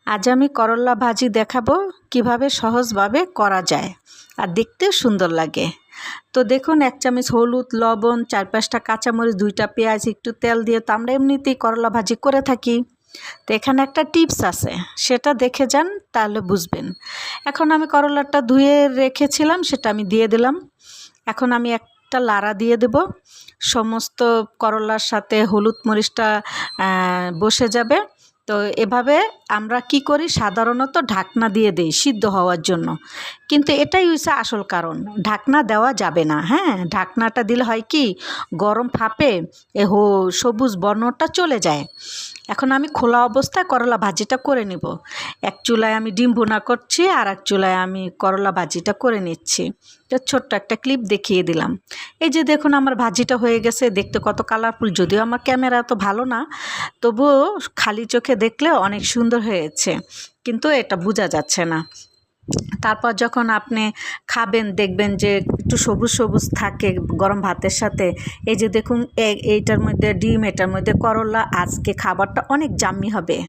আজ আমি করলা ভাজি দেখাবো কিভাবে সহজভাবে করা যায় আর দেখতেও সুন্দর লাগে। তো দেখুন, 1 চামচ হলুদ, লবণ, 4-5টা কাঁচামরিচ, 2টা পেঁয়াজ, একটু তেল দিয়ে তো আমরা এমনিতেই করলা ভাজি করে থাকি। তো এখানে একটা টিপস আছে, সেটা দেখে যান, তাহলে বুঝবেন। এখন আমি করলাটা ধুয়ে রেখেছিলাম, সেটা আমি দিয়ে দিলাম। এখন আমি একটা লাড়া দিয়ে দেব। সমস্ত করলার সাথে হলুদ মরিচটা বসে যাবে। তো এভাবে আমরা কি করি, সাধারণত ঢাকনা দিয়ে দেই সিদ্ধ হওয়ার জন্য, কিন্তু এটাই হচ্ছে আসল কারণ। ঢাকনা দেওয়া যাবে না। হ্যাঁ, ঢাকনাটা দিলে হয় কি, গরম ভাপে সবুজ বর্ণটা চলে যায়। এখন আমি খোলা অবস্থায় করলা ভাজিটা করে নিব। এক চুলায় আমি ডিম ভুনা করছি, আর এক চুলায় আমি করলা ভাজিটা করে নিচ্ছি। তো ছোট্ট একটা ক্লিপ দেখিয়ে দিলাম। এই যে দেখুন, আমার ভাজিটা হয়ে গেছে, দেখতে কত কালারফুল। যদিও আমার ক্যামেরা তো ভালো না, তবুও খালি চোখে দেখলে অনেক সুন্দর হয়েছে, কিন্তু এটা বোঝা যাচ্ছে না। তারপর যখন আপনি খাবেন, দেখবেন যে একটু সবুজ সবুজ থাকে গরম ভাতের সাথে। এই যে দেখুন, এইটার মধ্যে ডিম, এটার মধ্যে করলা, আজকে খাবারটা অনেক জাম্মি হবে।